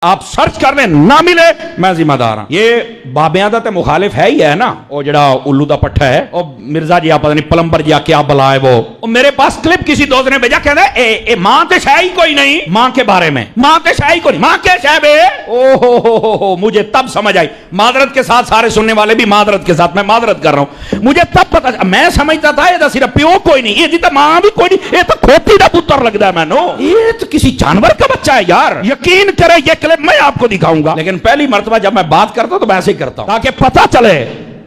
آپ سرچ کر لیں نہ ملے میں ذمہ دار ہوں. یہ بابیاں دا تے مخالف ہے ہی ہے نا, وہ جڑا الو دا پٹھا ہے, وہ مرزا جی آپ پتہ نہیں پلمبر جی کیا بلا ہے وہ میرے پاس کلپ کسی دوست نے بھیجا, کہتا ہے اے ماں تے شاہی کوئی نہیں, ماں کے بارے میں ماں تے شاہی کوئی نہیں, ماں کیا شاہ بے, او ہو مجھے تب سمجھ آئی. معذرت کے ساتھ سارے سننے والے بھی معذرت کے ساتھ, میں معذرت کر رہا ہوں, مجھے تب پتا, میں سمجھتا تھا یہ صرف پیو کوئی نہیں, یہ تو ماں بھی کوئی نہیں, یہ تو کھوتی دا پتر لگتا ہے, میں نو یہ تو کسی جانور کا بچہ ہے یار. یقین کرے یہ کلپ میں آپ کو دکھاؤں گا, لیکن پہلی مرتبہ جب میں بات کرتا ہوں تو میں ایسے ہی کرتا ہوں تاکہ پتہ چلے.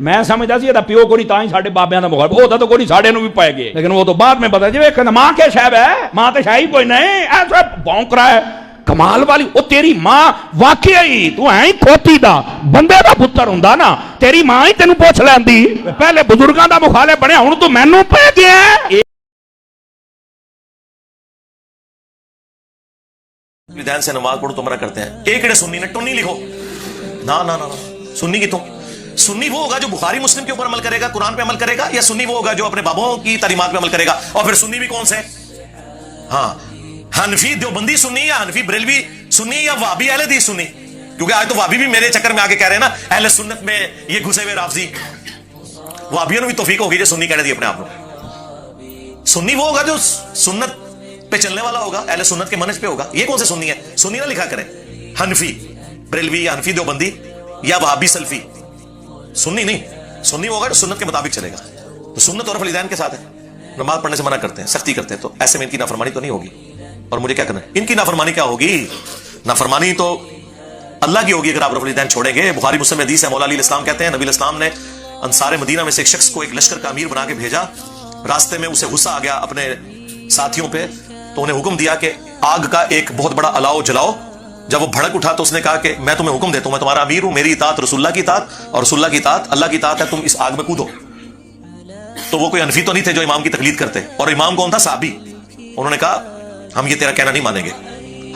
میں سمجھتا سی یہ پیو کو نہیں, تاں ہی ساڈے بابیاں دا مخالف ہوتا تو کوئی نہیں, ساڈے نو بھی پائے گے, لیکن وہ تو بعد میں پتا جی ماں کے شاہب ہے, ماں تے شاہی کوئی نہیں, ایسا بھونک رہا ہے کمال والی. وہ تیری ماں واقعی تو ہے ہی کھوتی دا بندے دا پتر ہوندا نا, تیری ماں ہی تینوں پوچھ لیندی, پہلے بزرگاں دا مخالف بنیا, ہن تو مینوں پے گیا. دھیان سے نماز پڑھو تو منع کرتے ہیں. ایک نے سنی نے ٹنی لکھو, نا نا نا, سنی کی تم سنی وہ ہوگا جو بخاری مسلم کے اوپر عمل کرے گا, قرآن پہ عمل کرے گا, یا سنی وہ ہوگا جو اپنے بابوں کی تعلیمات پہ عمل کرے گا. اور پھر سنی بھی کون سے, ہاں حنفی دیوبندی سنی, یا حنفی بریلوی سنی, یا وہابی اہل حدیث سنی, کیونکہ آج تو وہابی بھی میرے چکر میں آگے کہہ رہے ہیں نا اہل سنت میں یہ گھسے ہوئے رافضی. وہابیوں نے بھی توفیق ہوگی جو سنی کہنے دی اپنے آپ کو. سنی وہ ہوگا جو سنت پہ چلنے والا ہوگا, اہل سنت کے منہج پہ ہوگا. یہ کون سے سنی ہے, سنی نہ لکھا کرے حنفی بریلوی یا حنفی دیوبندی یا وہابی سلفی, سنی نہیں. سنی ہوگا جو سنت کے مطابق چلے گا. تو سنت اور والدین کے ساتھ ہے, نماز پڑھنے سے منع کرتے ہیں, سختی کرتے ہیں, تو ایسے میں ان کی نافرمانی تو نہیں ہوگی. اور مجھے کیا کرنا ہے, ان کی نافرمانی کیا ہوگی, نافرمانی تو اللہ کی ہوگی اگر آپ رفع الدین چھوڑیں گے. بخاری مسلم میں حدیث ہے, مولا علیہ السلام کہتے ہیں نبی علیہ السلام نے انصار مدینہ میں سے ایک شخص کو ایک لشکر کا امیر بنا کے بھیجا. راستے میں اسے غصہ آ گیا اپنے ساتھیوں پہ, تو انہیں حکم دیا کہ آگ کا ایک بہت بڑا الاؤ جلاؤ. جب وہ بھڑک اٹھا تو اس نے کہا کہ میں تمہیں حکم دیتا ہوں, میں تمہارا امیر ہوں, میری اطاعت رسول اللہ کی اطاعت, اور رسول اللہ کی اطاعت اللہ کی اطاعت ہے, تم اس آگ میں کودو. تو وہ کوئی حنفی تو نہیں تھے جو امام کی تقلید کرتے, اور امام کون تھا, صحابی. انہوں نے کہا ہم یہ تیرا کہنا نہیں مانیں گے,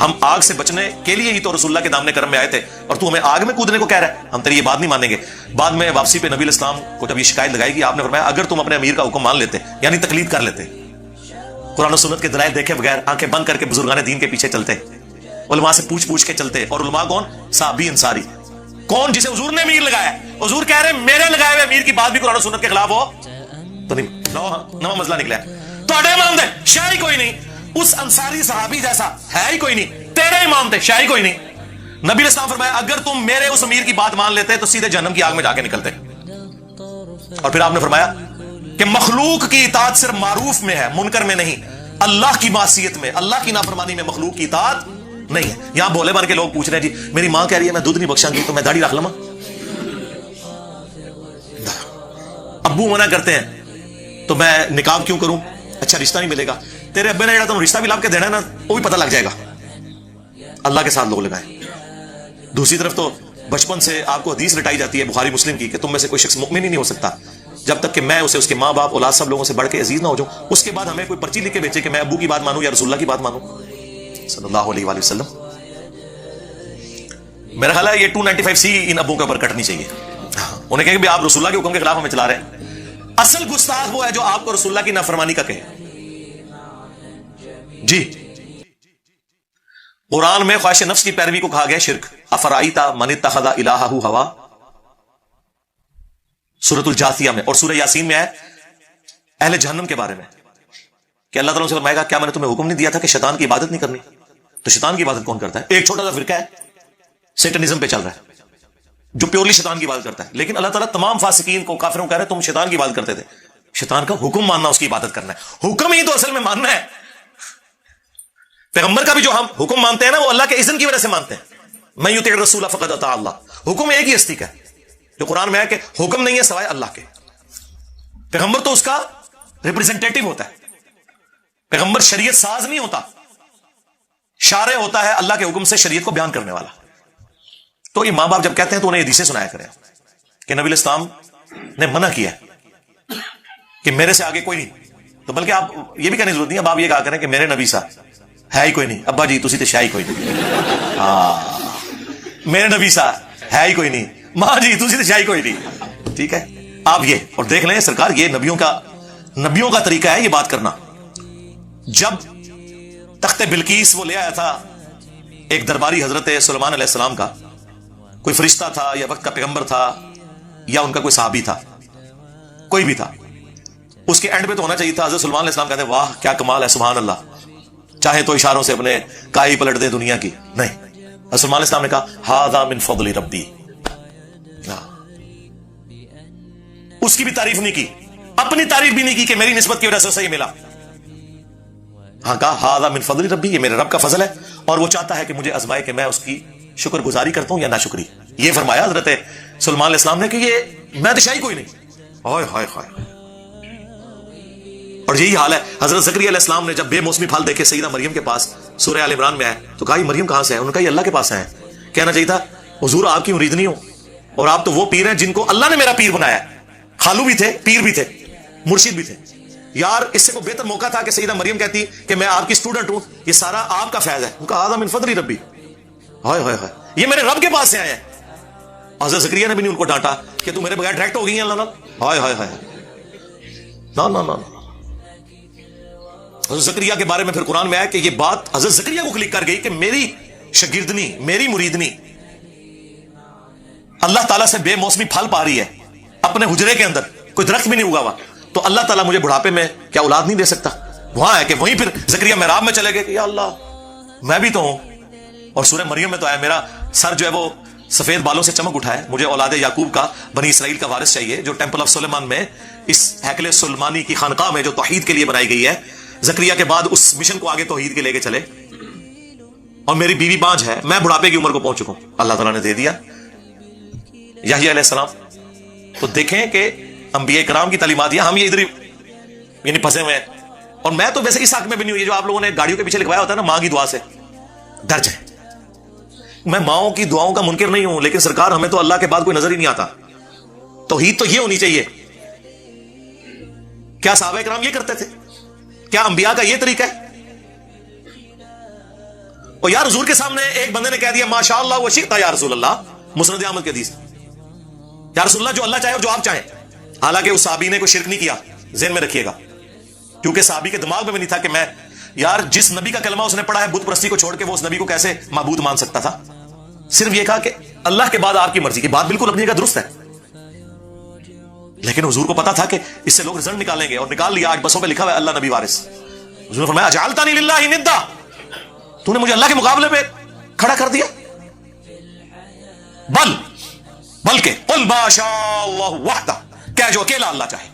ہم آگ سے بچنے کے لیے ہی تو رسول اللہ کے دامن کرم میں آئے تھے, اور تو ہمیں آگ میں کودنے کو کہہ رہا ہے, ہم تیری یہ بات نہیں مانیں گے. بعد میں واپسی پہ نبی علیہ السلام کو جب یہ شکایت لگائی گی, آپ نے فرمایا اگر تم اپنے امیر کا حکم مان لیتے, یعنی تقلید کر لیتے, قرآن و سنت کے دلائل دیکھے بغیر آنکھیں بند کر کے بزرگان دین کے پیچھے چلتے, علماء سے پوچھ کے چلتے. اور علماء کون, صحابی انصاری. کون, جسے حضور نے امیر لگایا, حضور کہہ رہے میرے لگائے ہوئے امیر کی بات بھی قرآن و سنت کے خلاف ہو تو نہیں, نو مسئلہ نکلا ہے. تھوڑے امام تھے, شاہی کوئی نہیں, اس انصاری صحابی جیسا ہے ہی کوئی نہیں, تیرے امام تھے, شاہی کوئی نہیں. نبی علیہ السلام فرمایا اگر تم میرے اس امیر کی بات مان لیتے تو سیدھے جہنم کی آگ میں جا کے نکلتے. اور پھر آپ نے فرمایا کہ مخلوق کی اطاعت صرف معروف میں ہے, منکر میں نہیں. اللہ کی معصیت میں, اللہ کی نافرمانی میں مخلوق کی اطاعت نہیں ہے. یہاں بولے بن کے لوگ پوچھ رہے ہیں جی میری ماں کہہ رہی ہے میں دودھ نہیں بخشاں گی تو میں داڑھی رکھ لوں. ابو منع کرتے ہیں تو میں نکاح کیوں کروں, اچھا رشتہ نہیں ملے گا. تیرے ابے نے جڑا تم رشتہ بھی لاب کے دینا ہے نا, وہ بھی پتہ لگ جائے گا. اللہ کے ساتھ لوگ لگائیں. دوسری طرف تو بچپن سے آپ کو حدیث رٹائی جاتی ہے بخاری مسلم کی کہ تم میں سے کوئی شخص مؤمن ہی نہیں ہو سکتا جب تک کہ میں اسے اس کے ماں باپ اولاد سب لوگوں سے بڑھ کے عزیز نہ ہو جاؤں. اس کے بعد ہمیں کوئی پرچی لکھ کے بیچے کہ میں ابو کی بات مانوں یا رسول اللہ کی بات مانوں صلی اللہ علیہ وآلہ وسلم. میرا خیال ہے یہ 295C ان ابوں کے اوپر کٹنی چاہیے. انہیں کہیں کہ آپ رسول اللہ کے حکم کے خلاف ہمیں چلا رہے ہیں. اصل گستاخ وہ ہے جو آپ کو رسول اللہ کی نافرمانی کا کہے. جی قرآن میں خواہش نفس کی پیروی کو کہا گیا شرک. افرائیتا من اتخذ الہہ ہوا, سورۃ الجاثیہ میں. اور سورہ یاسین میں ہے اہل جہنم کے بارے میں کہ اللہ تعالیٰ سے فرمائے گا کیا میں نے تمہیں حکم نہیں دیا تھا کہ شیطان کی عبادت نہیں کرنی. تو شیطان کی عبادت کون کرتا ہے, ایک چھوٹا سا فرقہ ہے سیٹنزم پہ چل رہا ہے جو پیورلی شیطان کی عبادت کرتا ہے. لیکن اللہ تعالیٰ تمام فاسقین کو کافروں کو کہہ رہے ہیں تم شیطان کی عبادت کرتے تھے. شیطان کا حکم ماننا, اس کی عبادت کرنا ہے. حکم ہی تو اصل میں ماننا ہے. پیغمبر کا بھی جو ہم حکم مانتے ہیں نا وہ اللہ کے اذن کی وجہ سے مانتے ہیں. من یطع الرسول فقد اطاع اللہ. حکم ایک ہی ہستی کا ہے جو قرآن میں ہے کہ حکم نہیں ہے سوائے اللہ کے. پیغمبر تو اس کا ریپرزینٹیٹو ہوتا ہے. پیغمبر شریعت ساز نہیں ہوتا, شارع ہوتا ہے اللہ کے حکم سے شریعت کو بیان کرنے والا. تو یہ ماں باپ جب کہتے ہیں تو انہیں حدیثیں سنایا کریں کہ نبی علیہ السلام نے منع کیا کہ میرے سے آگے کوئی نہیں. تو بلکہ آپ یہ بھی کہنے کی ضرورت نہیں, اب آپ یہ کہا کریں کہ میرے نبی سا ہے ہی کوئی نہیں. ابا جی تسی تے شاہی کوئی نہیں. ہاں میرے نبی سا ہے ہی کوئی نہیں. ماں جی تسی تے شاہی کوئی نہیں. ٹھیک ہے, آپ یہ اور دیکھ لیں سرکار, یہ نبیوں کا طریقہ ہے یہ بات کرنا. جب تخت بلقیس وہ لے آیا تھا ایک درباری حضرت سلیمان علیہ السلام کا کوئی فرشتہ تھا یا وقت کا پیغمبر تھا یا ان کا کوئی صحابی تھا، کوئی بھی تھا، اس کے اینڈ پہ تو ہونا چاہیے تھا حضرت سلیمان علیہ السلام کہتے ہیں واہ کیا کمال ہے، سبحان اللہ، چاہے تو اشاروں سے اپنے کائی پلٹ دے دنیا کی. نہیں، حضرت سلیمان علیہ السلام نے کہا ھذا من فضل ربی. اس کی بھی تعریف نہیں کی، اپنی تعریف بھی نہیں کی کہ میری نسبت کی وجہ سے اسے یہ ملا. ہاں کہا ھذا من فضل ربی، یہ میرے رب کا فضل ہے اور وہ چاہتا ہے کہ مجھے آزمائے کہ میں اس کی شکر گزاری کرتا ہوں یا ناشکری. یہ فرمایا حضرت سلیمان علیہ السلام نے کہ یہ میں دشائی کوئی نہیں. ہائے ہائے ہائے. اور یہی حال ہے حضرت زکریا علیہ السلام نے جب بے موسمی پھل دیکھے سیدہ مریم کے پاس، سورہ آل عمران میں آئے تو کہا یہ مریم کہاں سے ہے؟ انہوں نے کہا یہ اللہ کے پاس ہیں. کہنا چاہیے تھا حضور آپ کی مرید نہیں ہو اور آپ تو وہ پیر ہیں جن کو اللہ نے میرا پیر بنایا ہے. خالو بھی تھے، پیر بھی تھے، مرشد بھی تھے. یار اس سے کوئی بہتر موقع تھا کہ سیدہ مریم کہتی کہ میں آپ کی اسٹوڈنٹ ہوں، یہ سارا آپ کا فیض ہے. ان کا ھذا من فضل ربی، ہائے ہائے ہائے، یہ میرے رب کے پاس سے آئے ہیں. حضرت زکریا نے بھی نہیں ان کو ڈانٹا کہ تم میرے بغیر ڈائریکٹ ہو گئی ہیں اللہ نال. ہائے ہائے ہائے، نا نا نا. حضرت زکریا کے بارے میں پھر قرآن میں آیا کہ یہ بات حضرت زکریا کو کلک کر گئی کہ میری شاگردنی، میری مریدنی اللہ تعالیٰ سے بے موسمی پھل پا رہی ہے اپنے حجرے کے اندر، کوئی درخت بھی نہیں اگا ہوا، تو اللہ تعالیٰ مجھے بڑھاپے میں کیا اولاد نہیں دے سکتا؟ وہاں ہے کہ وہیں پھر زکریا محراب میں چلے گئے کہ یا اللہ میں بھی تو ہوں. اور سورہ مریم میں تو آیا میرا سر جو ہے وہ سفید بالوں سے چمک اٹھا ہے، مجھے اولاد یعقوب کا، بنی اسرائیل کا وارث چاہیے جو ٹیمپل آف سلیمان میں، اس ہیکل سلیمانی کی خانقاہ میں جو توحید کے لیے بنائی گئی ہے. زکریا کے بعد اس مشن کو آگے توحید کے لے کے چلے. اور میری بیوی بانجھ ہے، میں بڑھاپے کی عمر کو پہنچ چکا ہوں، اللہ تعالیٰ نے دے دیا. یحییٰ علیہ السلام. تو دیکھیں کہ انبیاء کرام کی تعلیمات، یا ہم یہ ادھر یعنی پھنسے ہوئے ہیں. اور میں تو ویسے اس حق میں بھی نہیں ہوں، یہ جو آپ لوگوں نے گاڑیوں کے پیچھے لکھوایا ہوتا ہے نا ماں کی دعا سے ڈر جائیں. میں ماؤں کی دعاؤں کا منکر نہیں ہوں، لیکن سرکار ہمیں تو اللہ کے بعد کوئی نظر ہی نہیں آتا. توحید تو یہ ہونی چاہیے. کیا صحابہ کرام یہ کرتے تھے؟ کیا انبیاء کا یہ طریقہ ہے؟ اور یا حضور کے سامنے ایک بندے نے کہہ دیا ماشاء اللہ و شئت یا رسول اللہ، مسند احمد کی حدیث، یا رسول اللہ جو اللہ چاہے اور جو آپ چاہیں. حالانکہ اس صحابی نے کوئی شرک نہیں کیا، ذہن میں رکھیے گا، کیونکہ صحابی کے دماغ میں بھی نہیں تھا کہ میں یار جس نبی کا کلمہ اس نے پڑھا ہے بت پرستی کو چھوڑ کے وہ اس نبی کو کیسے معبود مان سکتا تھا. صرف یہ کہا کہ اللہ کے بعد آپ کی مرضی. کی بات بالکل اپنی جگہ درست ہے، لیکن حضور کو پتا تھا کہ اس سے لوگ رزلٹ نکالیں گے، اور نکال لیا. آج بسوں پہ لکھا ہوا ہے اللہ نبی وارث. حضور نے فرمایا اجعلتنی للہ ندا، تو نے مجھے اللہ کے مقابلے پہ کھڑا کر دیا. بلکہ قل ما شاء اللہ وحدہ، کیا جو اکیلا اللہ چاہے.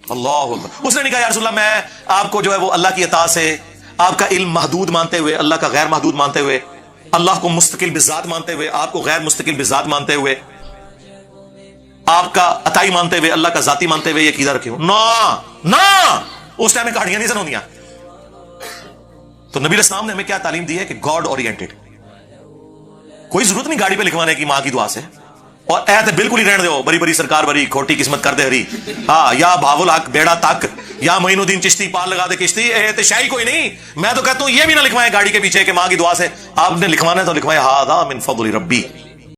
اللہ اکبر. اس نے نہیں کہا یا رسول اللہ میں آپ کو جو ہے وہ اللہ کی عطا سے، آپ کا علم محدود مانتے ہوئے، اللہ کا غیر محدود مانتے ہوئے، اللہ کو مستقل بذات مانتے ہوئے، آپ کو غیر مستقل بذات مانتے ہوئے، آپ کا عطائی مانتے ہوئے، اللہ کا ذاتی مانتے ہوئے یہ عقیدہ رکھے ہوں. نہ اس ٹائم میں کہانیاں نہیں سنونیاں. تو نبی علیہ السلام نے ہمیں کیا تعلیم دی ہے کہ گاڈ اورینٹڈ. کوئی ضرورت نہیں گاڑی پہ لکھوانے کی ماں کی دعا سے. اور ایت بالکل ہی رہنے دو، بری بری سرکار بری، کھوٹی قسمت کر دے ہری، ہاں یا بھاول حق بیڑا تک، یا معین الدین چشتی پال لگا دے کشتی. اے شاہی کوئی نہیں. میں تو کہتا ہوں یہ بھی نہ لکھوائیں گاڑی کے پیچھے کہ ماں کی دعا سے. آپ نے لکھوانا ہے تو لکھوائیں ھذا من فضل ربی.